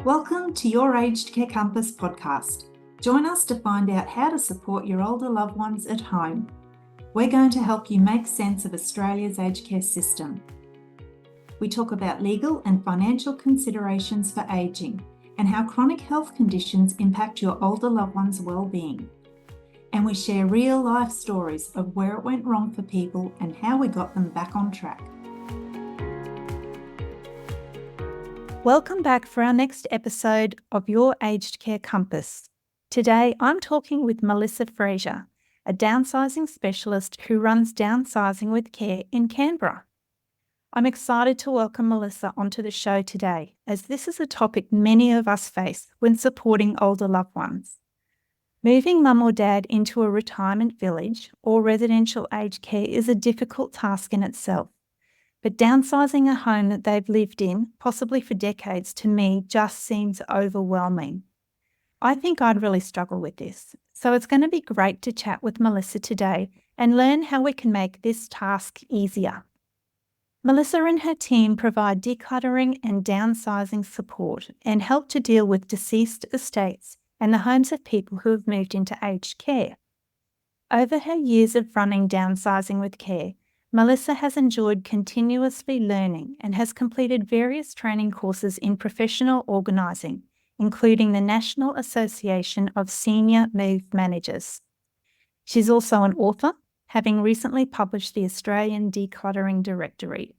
Welcome to your Aged Care Compass podcast. Join us to find out how to support your older loved ones at home. We're going to help you make sense of Australia's aged care system. We talk about legal and financial considerations for ageing and how chronic health conditions impact your older loved ones' well-being. And we share real-life stories of where it went wrong for people and how we got them back on track. Welcome back for our next episode of Your Aged Care Compass. Today, I'm talking with Melissa Freasier, a downsizing specialist who runs Downsizing with Care in Canberra. I'm excited to welcome Melissa onto the show today, as this is a topic many of us face when supporting older loved ones. Moving mum or dad into a retirement village or residential aged care is a difficult task in itself. But downsizing a home that they've lived in, possibly for decades, to me just seems overwhelming. I think I'd really struggle with this. So it's going to be great to chat with Melissa today and learn how we can make this task easier. Melissa and her team provide decluttering and downsizing support and help to deal with deceased estates and the homes of people who have moved into aged care. Over her years of running Downsizing with Care, Melissa has enjoyed continuously learning and has completed various training courses in professional organising, including the National Association of Senior Move Managers. She's also an author, having recently published the Australian Decluttering Directory.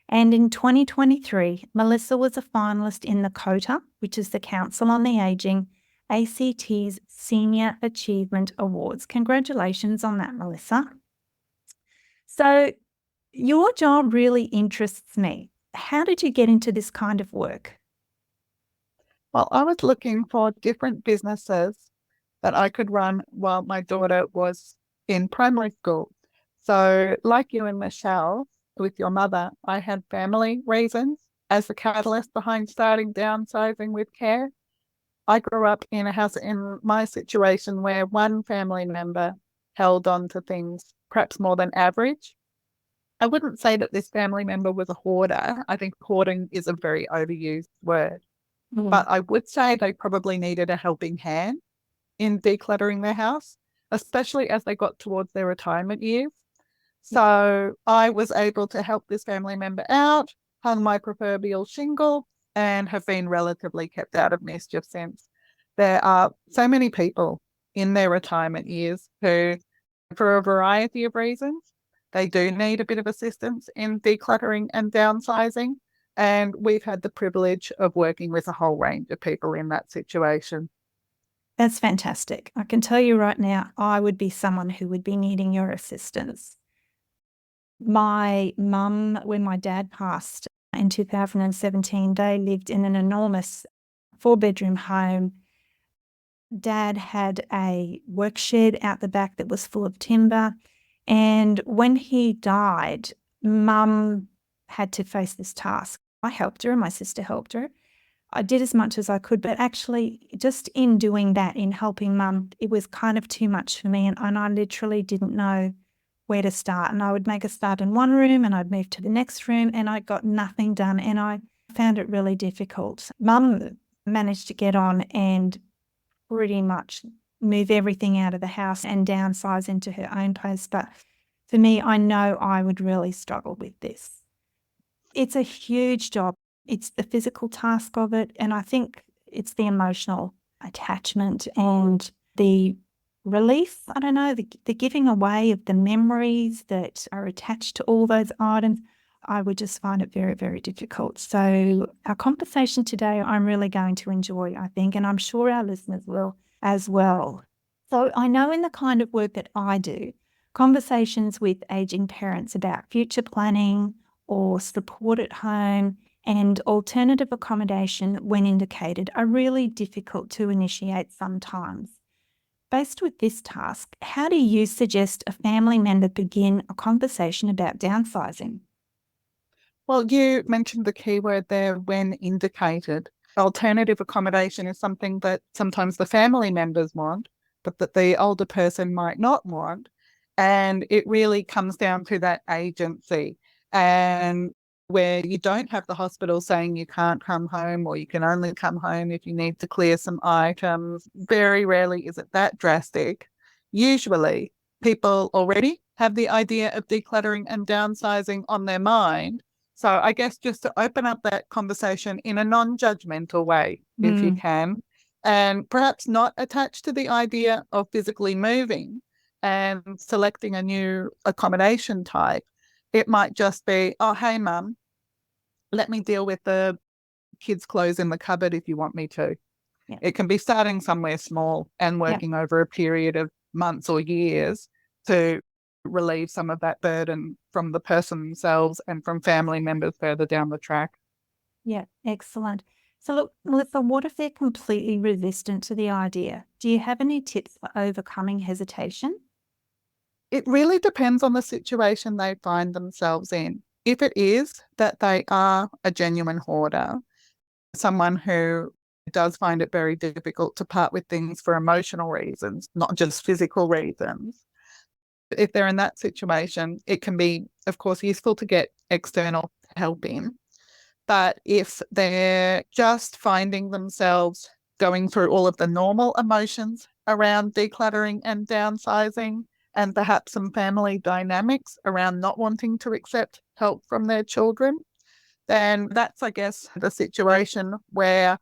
And in 2023, Melissa was a finalist in the COTA, which is the Council on the Ageing, ACT's Senior Achievement Awards. Congratulations on that, Melissa. So your job really interests me. How did you get into this kind of work? Well, I was looking for different businesses that I could run while my daughter was in primary school. So like you and Michelle, with your mother, I had family reasons as the catalyst behind starting Downsizing with Care. I grew up in a house in my situation where one family member held on to things perhaps more than average. I wouldn't say that this family member was a hoarder. I think hoarding is a very overused word. But I would say they probably needed a helping hand in decluttering their house, especially as they got towards their retirement years. So I was able to help this family member out, hung my proverbial shingle, and have been relatively kept out of mischief since. There are so many people in their retirement years who, for a variety of reasons, they do need a bit of assistance in decluttering and downsizing. And we've had the privilege of working with a whole range of people in that situation. That's fantastic. I can tell you right now, I would be someone who would be needing your assistance. My mum, when my dad passed in 2017, they lived in an enormous 4-bedroom home. Dad had a work shed out the back that was full of timber. And when he died, Mum had to face this task. I helped her and my sister helped her. I did as much as I could, but actually just in doing that, in helping Mum, it was kind of too much for me. And I literally didn't know where to start. And I would make a start in one room and I'd move to the next room and I got nothing done. And I found it really difficult. Mum managed to get on and pretty much move everything out of the house and downsize into her own place. But for me, I know I would really struggle with this. It's a huge job. It's the physical task of it. And I think it's the emotional attachment and the relief, I don't know, the giving away of the memories that are attached to all those items. I would just find it very, very difficult. So our conversation today, I'm really going to enjoy, I think, and I'm sure our listeners will as well. So I know in the kind of work that I do, conversations with aging parents about future planning or support at home and alternative accommodation when indicated are really difficult to initiate sometimes. Faced with this task, how do you suggest a family member begin a conversation about downsizing? Well, you mentioned the key word there, when indicated. Alternative accommodation is something that sometimes the family members want, but that the older person might not want. And it really comes down to that agency. And where you don't have the hospital saying you can't come home or you can only come home if you need to clear some items. Very rarely is it that drastic. Usually, people already have the idea of decluttering and downsizing on their mind. So, I guess just to open up that conversation in a non judgmental way, if you can, and perhaps not attached to the idea of physically moving and selecting a new accommodation type. It might just be, oh, hey, mum, let me deal with the kids' clothes in the cupboard if you want me to. Yeah. It can be starting somewhere small and working over a period of months or years to relieve some of that burden from the person themselves and from family members further down the track. Yeah, excellent. So look, Melissa, what if they're completely resistant to the idea? Do you have any tips for overcoming hesitation? It really depends on the situation they find themselves in. If it is that they are a genuine hoarder, someone who does find it very difficult to part with things for emotional reasons, not just physical reasons. If they're in that situation, it can be, of course, useful to get external help in. But if they're just finding themselves going through all of the normal emotions around decluttering and downsizing, and perhaps some family dynamics around not wanting to accept help from their children, then that's, I guess, the situation where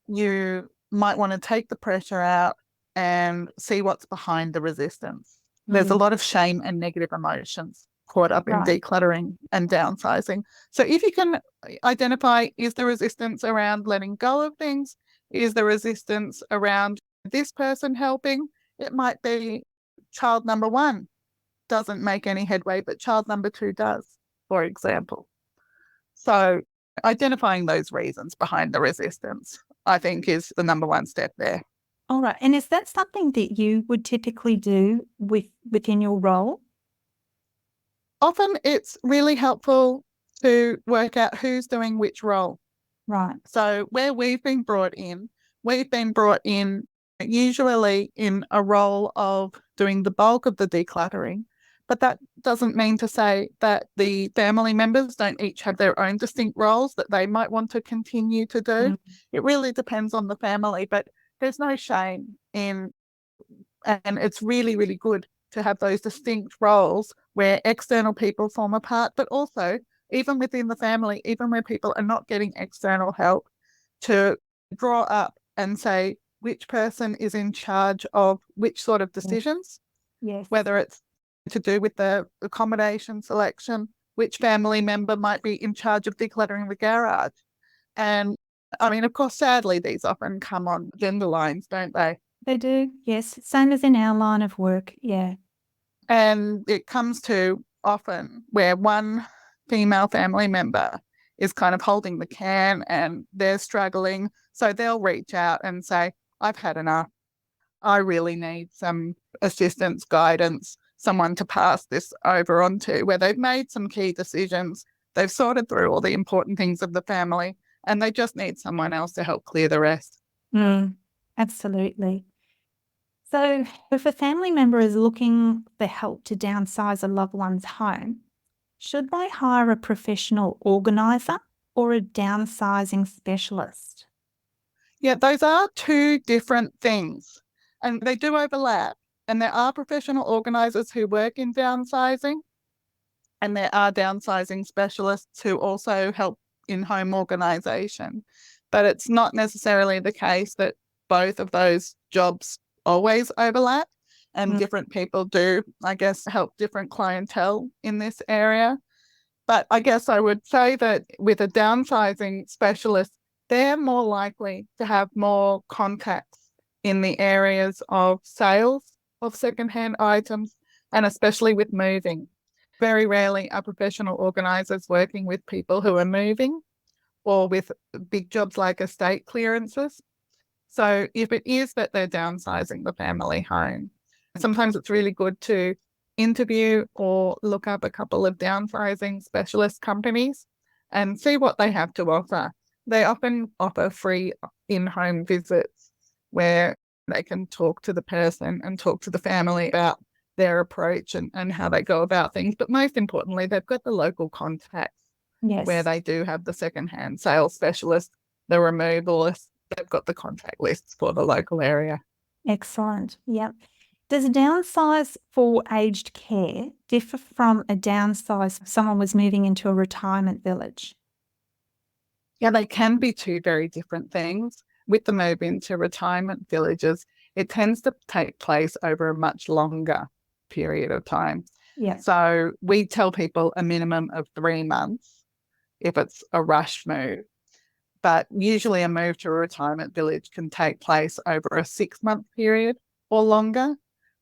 you might want to take the pressure out and see what's behind the resistance. There's a lot of shame and negative emotions caught up in decluttering and downsizing. So if you can identify, is the resistance around letting go of things? Is the resistance around this person helping? It might be child number one doesn't make any headway, but child number two does, for example. So identifying those reasons behind the resistance, I think, is the number one step there. All right. And is that something that you would typically do within your role? Often it's really helpful to work out who's doing which role. Right. So where we've been brought in usually in a role of doing the bulk of the decluttering. But that doesn't mean to say that the family members don't each have their own distinct roles that they might want to continue to do. It really depends on the family, but there's no shame in, and it's really, really good to have those distinct roles where external people form a part, but also even within the family, even where people are not getting external help, to draw up and say which person is in charge of which sort of decisions, whether it's to do with the accommodation selection, which family member might be in charge of decluttering the garage. And I mean, of course, sadly, these often come on gender lines, don't they? They do, yes. Same as in our line of work, yeah. And it comes to often where one female family member is kind of holding the can and they're struggling. So they'll reach out and say, I've had enough. I really need some assistance, guidance, someone to pass this over onto, where they've made some key decisions. They've sorted through all the important things of the family and they just need someone else to help clear the rest. Absolutely. So if a family member is looking for help to downsize a loved one's home, should they hire a professional organiser or a downsizing specialist? Yeah, those are two different things and they do overlap. And there are professional organisers who work in downsizing, and there are downsizing specialists who also help in home organisation. But it's not necessarily the case that both of those jobs always overlap, and different people do, I guess, help different clientele in this area. But I guess I would say that with a downsizing specialist, they're more likely to have more contacts in the areas of sales of secondhand items, and especially with moving. Very rarely are professional organisers working with people who are moving or with big jobs like estate clearances. So if it is that they're downsizing the family home, sometimes it's really good to interview or look up a couple of downsizing specialist companies and see what they have to offer. They often offer free in-home visits where they can talk to the person and talk to the family about their approach and how they go about things. But most importantly, they've got the local contacts where Yes. they do have the secondhand sales specialist, the removalist, they've got the contact lists for the local area. Excellent. Yep. Does a downsize for aged care differ from a downsize if someone was moving into a retirement village? Yeah, they can be two very different things. With the move into retirement villages, it tends to take place over a much longer period of time. Yeah. So we tell people a minimum of 3 months if it's a rush move. But usually a move to a retirement village can take place over a 6-month period or longer,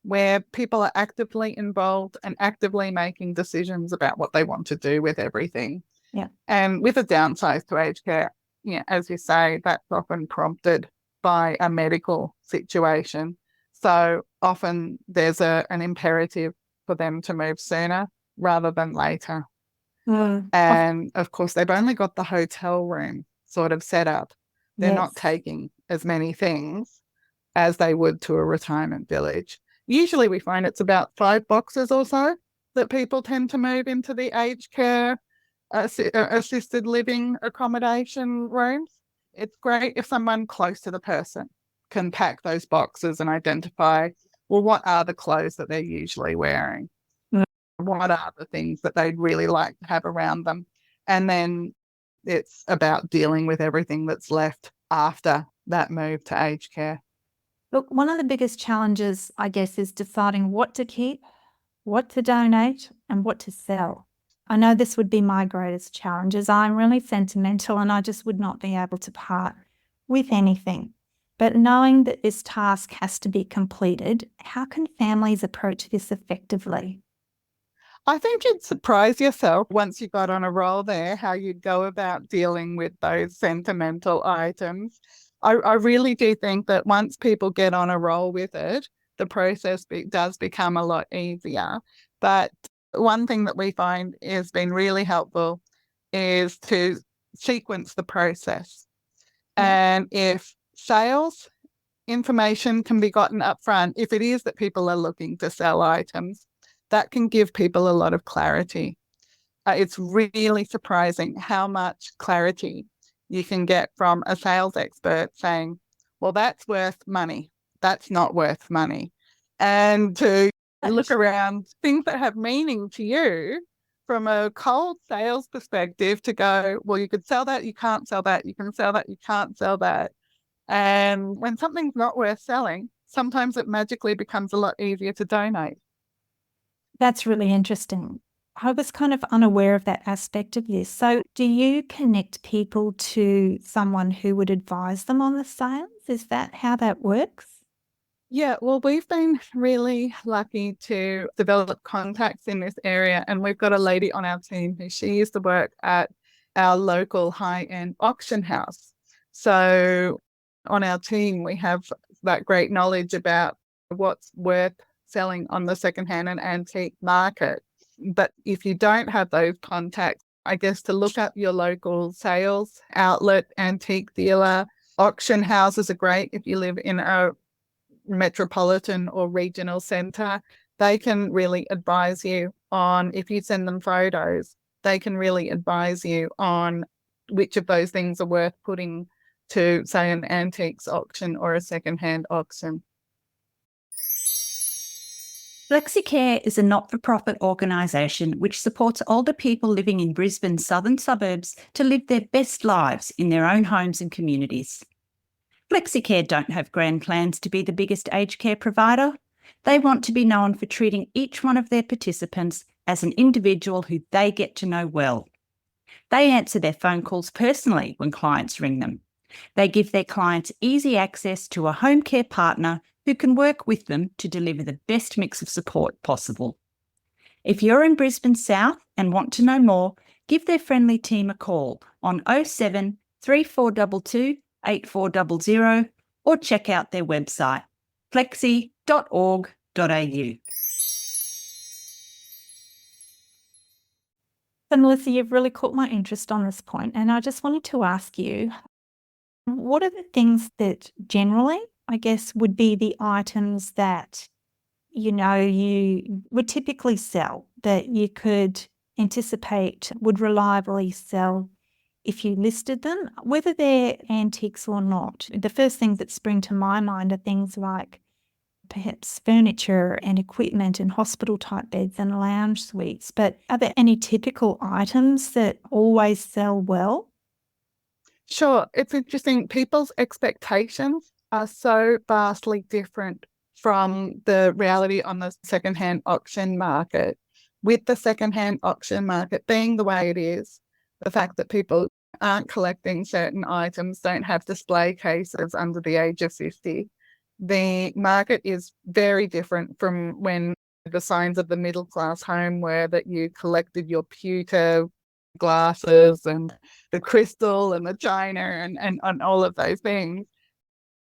where people are actively involved and actively making decisions about what they want to do with everything. Yeah. And with a downsize to aged care, yeah, as you say, that's often prompted by a medical situation. So often there's an imperative for them to move sooner rather than later. Mm. And of course, they've only got the hotel room sort of set up. They're not Yes. taking as many things as they would to a retirement village. Usually we find it's about 5 boxes or so that people tend to move into the aged care assisted living accommodation rooms. It's great if someone close to the person can pack those boxes and identify, well, what are the clothes that they're usually wearing? Mm. What are the things that they'd really like to have around them? And then it's about dealing with everything that's left after that move to aged care. Look, one of the biggest challenges, I guess, is deciding what to keep, what to donate, and what to sell. I know this would be my greatest challenge, as I'm really sentimental and I just would not be able to part with anything. But knowing that this task has to be completed, how can families approach this effectively? I think you'd surprise yourself once you got on a roll there, how you'd go about dealing with those sentimental items. I really do think that once people get on a roll with it, the process does become a lot easier. But one thing that we find has been really helpful is to sequence the process. Yeah. And if sales information can be gotten up front, if it is that people are looking to sell items, that can give people a lot of clarity. It's really surprising how much clarity you can get from a sales expert saying, well, that's worth money. That's not worth money. And to look around things that have meaning to you from a cold sales perspective to go, well, you could sell that, you can't sell that, you can sell that, you can't sell that. And when something's not worth selling, sometimes it magically becomes a lot easier to donate. That's really interesting. I was kind of unaware of that aspect of this. So, do you connect people to someone who would advise them on the sales? Is that how that works? Yeah, well, we've been really lucky to develop contacts in this area. And we've got a lady on our team who she used to work at our local high-end auction house. So on our team, we have that great knowledge about what's worth selling on the secondhand and antique market. But if you don't have those contacts, I guess to look up your local sales outlet, antique dealer, auction houses are great if you live in a metropolitan or regional centre. They can really advise you on, if you send them photos, they can really advise you on which of those things are worth putting to, say, an antiques auction or a secondhand auction. FlexiCare is a not-for-profit organisation which supports older people living in Brisbane's southern suburbs to live their best lives in their own homes and communities. FlexiCare don't have grand plans to be the biggest aged care provider. They want to be known for treating each one of their participants as an individual who they get to know well. They answer their phone calls personally when clients ring them. They give their clients easy access to a home care partner who can work with them to deliver the best mix of support possible. If you're in Brisbane South and want to know more, give their friendly team a call on 07 3422 8400 or check out their website flexi.org.au. So, Melissa, you've really caught my interest on this point, and I just wanted to ask you, what are the things that generally, I guess, would be the items that, you would typically sell that you could anticipate would reliably sell if you listed them, whether they're antiques or not? The first things that spring to my mind are things like perhaps furniture and equipment and hospital-type beds and lounge suites. But are there any typical items that always sell well? Sure. It's interesting. People's expectations are so vastly different from the reality on the secondhand auction market. With the secondhand auction market being the way it is, the fact that people aren't collecting certain items, don't have display cases under the age of 50, the market is very different from when the signs of the middle class home were that you collected your pewter glasses and the crystal and the china and all of those things.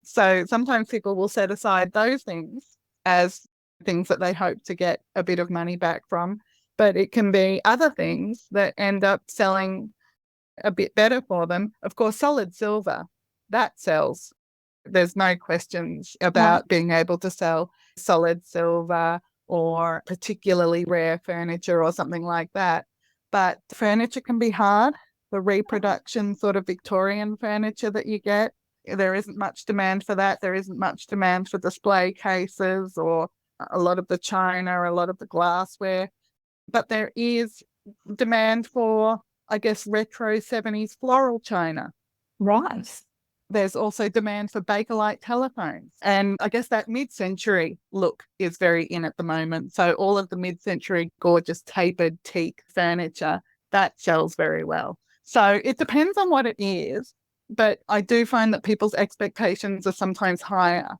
So sometimes people will set aside those things as things that they hope to get a bit of money back from. But it can be other things that end up selling a bit better for them. Of course, solid silver, that sells. There's no questions about being able to sell solid silver or particularly rare furniture or something like that. But furniture can be hard. The reproduction sort of Victorian furniture that you get, there isn't much demand for that. There isn't much demand for display cases or a lot of the china, a lot of the glassware. But there is demand for, I guess, retro 70s floral china. Right. There's also demand for Bakelite telephones. And I guess that mid-century look is very in at the moment. So all of the mid-century gorgeous tapered teak furniture, that sells very well. So it depends on what it is. But I do find that people's expectations are sometimes higher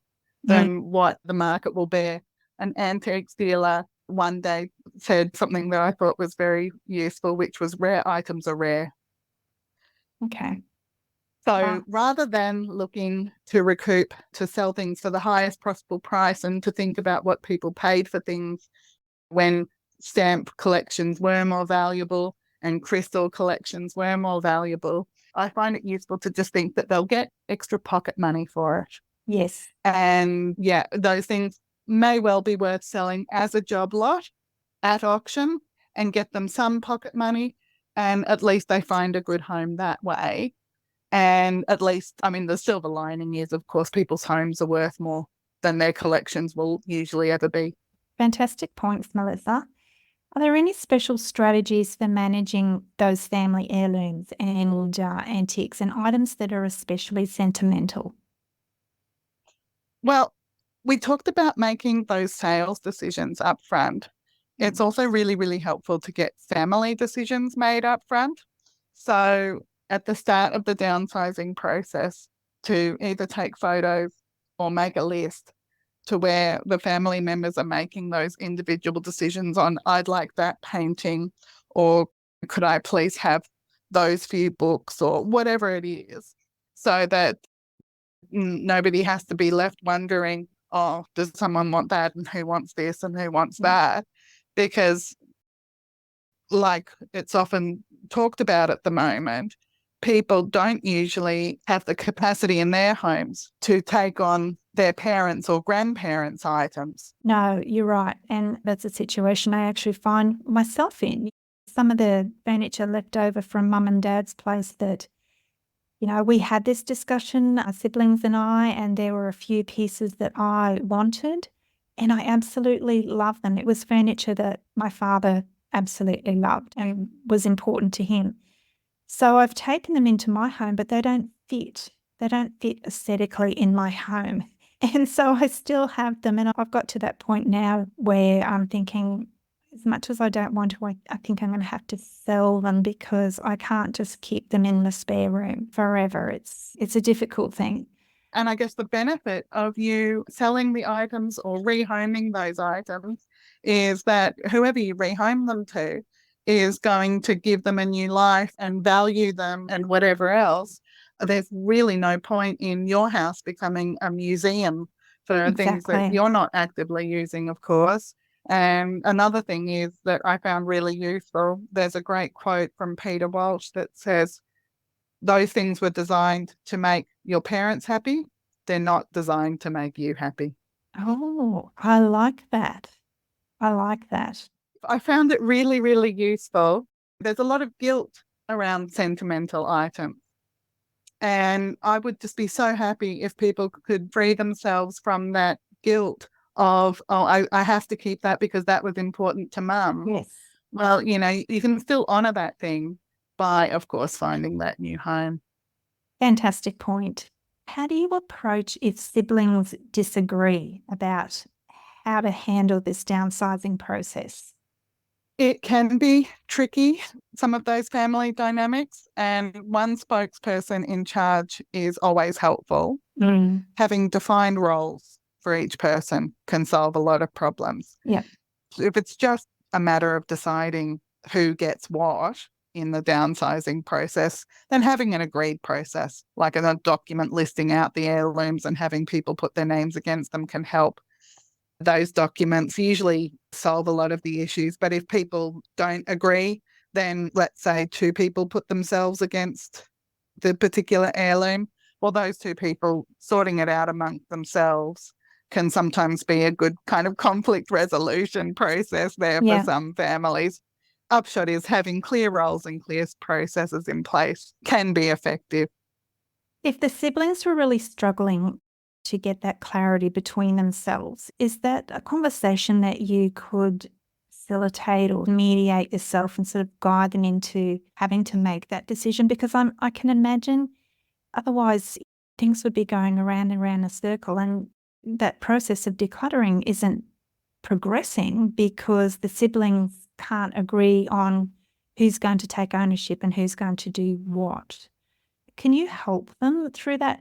than what the market will bear. An antiques dealer one day said something that I thought was very useful, which was rare items are rare. Okay. So rather than looking to recoup, to sell things for the highest possible price and to think about what people paid for things when stamp collections were more valuable and crystal collections were more valuable, I find it useful to just think that they'll get extra pocket money for it. Yes. And yeah, those things may well be worth selling as a job lot at auction and get them some pocket money. And at least they find a good home that way. And at least, I mean, the silver lining is, of course, people's homes are worth more than their collections will usually ever be. Fantastic points, Melissa. Are there any special strategies for managing those family heirlooms and antiques and items that are especially sentimental? Well, we talked about making those sales decisions up front. It's also really, really helpful to get family decisions made up front. So at the start of the downsizing process, to either take photos or make a list to where the family members are making those individual decisions on, I'd like that painting, or could I please have those few books, or whatever it is, so that nobody has to be left wondering, oh, does someone want that, and who wants this and who wants that? Because like it's often talked about at the moment, people don't usually have the capacity in their homes to take on their parents' or grandparents' items. No, you're right. And that's a situation I actually find myself in. Some of the furniture left over from mum and dad's place that, we had this discussion, our siblings and I, and there were a few pieces that I wanted, and I absolutely love them. It was furniture that my father absolutely loved and was important to him. So I've taken them into my home, but they don't fit. They don't fit aesthetically in my home. And so I still have them. And I've got to that point now where I'm thinking, as much as I don't want to, I think I'm going to have to sell them because I can't just keep them in the spare room forever. It's a difficult thing. And I guess the benefit of you selling the items or rehoming those items is that whoever you rehome them to is going to give them a new life and value them and whatever else. There's really no point in your house becoming a museum for things that you're not actively using, of course. And another thing is that I found really useful. There's a great quote from Peter Walsh that says, those things were designed to make your parents happy. They're not designed to make you happy. Oh, I like that. I like that. I found it really, really useful. There's a lot of guilt around sentimental items. And I would just be so happy if people could free themselves from that guilt of, oh, I have to keep that because that was important to mum. Yes. Well, you can still honour that thing by, of course, finding that new home. Fantastic point. How do you approach if siblings disagree about how to handle this downsizing process? It can be tricky, some of those family dynamics, and one spokesperson in charge is always helpful. Having defined roles for each person can solve a lot of problems. Yeah. If it's just a matter of deciding who gets what in the downsizing process, then having an agreed process, like a document listing out the heirlooms and having people put their names against them, can help. Those documents usually solve a lot of the issues. But if people don't agree, then let's say two people put themselves against the particular heirloom, well, those two people sorting it out amongst themselves can sometimes be a good kind of conflict resolution process there Yeah. for some families. Upshot is having clear roles and clear processes in place can be effective. If the siblings were really struggling to get that clarity between themselves, is that a conversation that you could facilitate or mediate yourself and sort of guide them into having to make that decision? Because I can imagine otherwise things would be going around and around a circle, and that process of decluttering isn't progressing because the siblings can't agree on who's going to take ownership and who's going to do what. Can you help them through that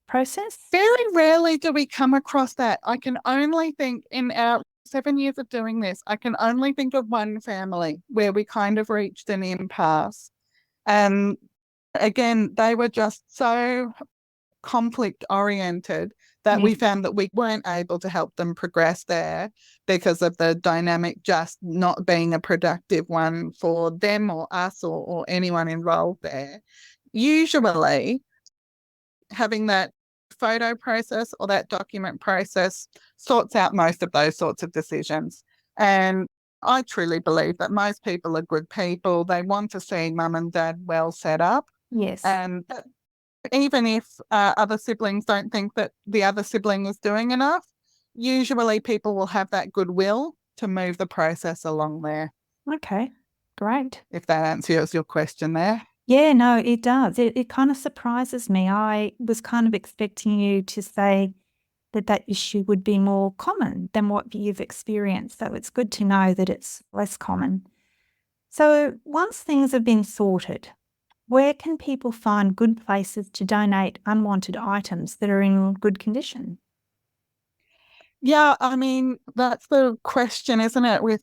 process? Very rarely do we come across that. I can only think in our 7 years of doing this, I can only think of one family where we kind of reached an impasse. And again, they were just so conflict oriented that we found that we weren't able to help them progress there because of the dynamic just not being a productive one for them or us or anyone involved there. Usually, having that photo process or that document process sorts out most of those sorts of decisions. And I truly believe that most people are good people. They want to see mum and dad well set up. Yes. And even if other siblings don't think that the other sibling is doing enough, usually people will have that goodwill to move the process along there. Okay, great. If that answers your question there. Yeah, no, it does. It kind of surprises me. I was kind of expecting you to say that issue would be more common than what you've experienced. So it's good to know that it's less common. So once things have been sorted, where can people find good places to donate unwanted items that are in good condition? Yeah, I mean, that's the question, isn't it? With,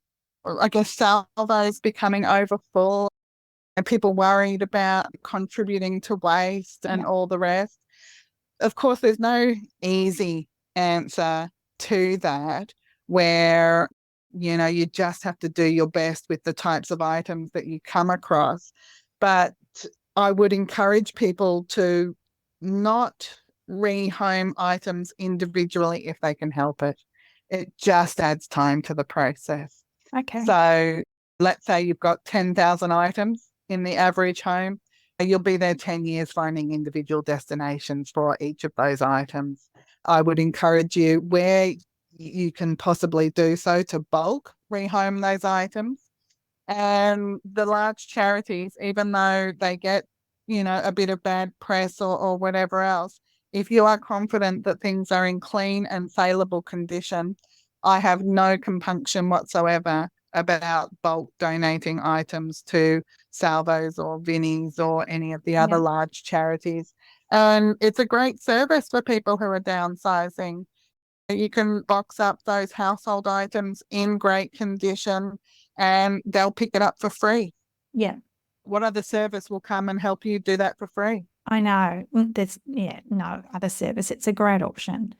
I guess, salvos becoming overfull and people worried about contributing to waste and all the rest. Of course, there's no easy answer to that where, you just have to do your best with the types of items that you come across. But I would encourage people to not rehome items individually if they can help it. It just adds time to the process. Okay. So let's say you've got 10,000 items in the average home. You'll be there 10 years finding individual destinations for each of those items. I would encourage you, where you can possibly do so, to bulk rehome those items. And the large charities, even though they get, a bit of bad press or whatever else, if you are confident that things are in clean and saleable condition, I have no compunction whatsoever about bulk donating items to Salvos or Vinnies or any of the other large charities. And it's a great service for people who are downsizing. You can box up those household items in great condition and they'll pick it up for free. Yeah, What other service will come and help you do that for free? I know. There's no other service. It's a great option.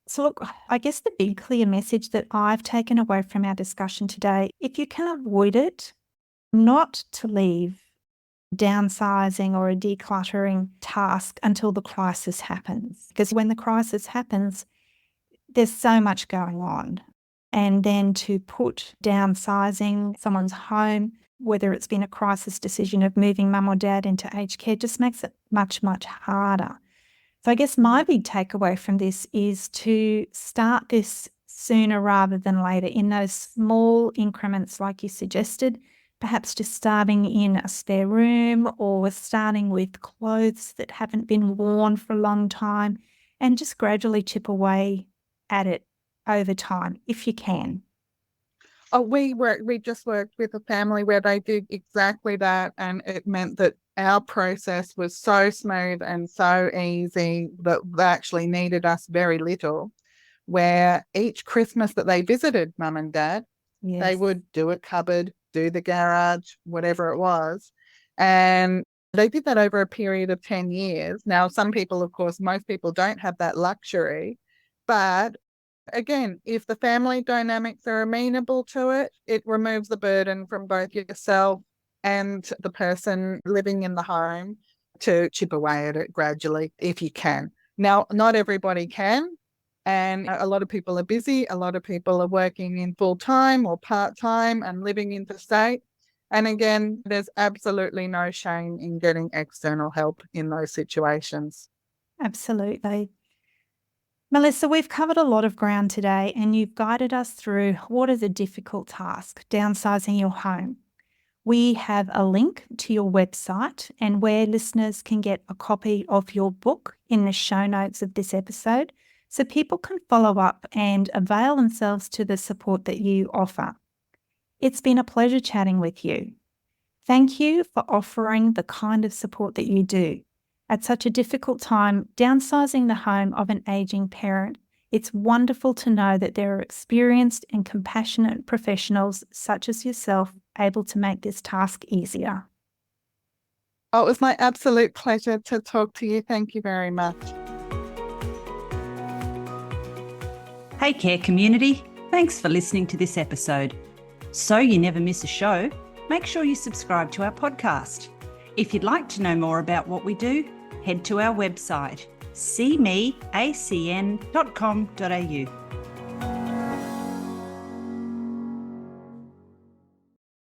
So look, I guess the big clear message that I've taken away from our discussion today, if you can avoid it, not to leave downsizing or a decluttering task until the crisis happens. Because when the crisis happens, there's so much going on. And then to put downsizing someone's home, whether it's been a crisis decision of moving mum or dad into aged care, just makes it much, much harder. So I guess my big takeaway from this is to start this sooner rather than later in those small increments like you suggested, perhaps just starting in a spare room or starting with clothes that haven't been worn for a long time, and just gradually chip away at it over time if you can. Oh, we just worked with a family where they did exactly that, and it meant that our process was so smooth and so easy that they actually needed us very little, where each Christmas that they visited mum and dad, they Yes. would do a cupboard, do the garage, whatever it was. And they did that over a period of 10 years. Now, some people, of course, most people don't have that luxury, but again, if the family dynamics are amenable to it, it removes the burden from both yourself and the person living in the home to chip away at it gradually if you can. Now, not everybody can, and a lot of people are busy. A lot of people are working in full-time or part-time and living interstate. And again, there's absolutely no shame in getting external help in those situations. Absolutely. Melissa, we've covered a lot of ground today and you've guided us through what is a difficult task, downsizing your home. We have a link to your website and where listeners can get a copy of your book in the show notes of this episode so people can follow up and avail themselves to the support that you offer. It's been a pleasure chatting with you. Thank you for offering the kind of support that you do. At such a difficult time, downsizing the home of an aging parent, it's wonderful to know that there are experienced and compassionate professionals such as yourself able to make this task easier. Oh, it was my absolute pleasure to talk to you. Thank you very much. Hey Care community, thanks for listening to this episode. So you never miss a show, make sure you subscribe to our podcast. If you'd like to know more about what we do, head to our website, cmeacn.com.au.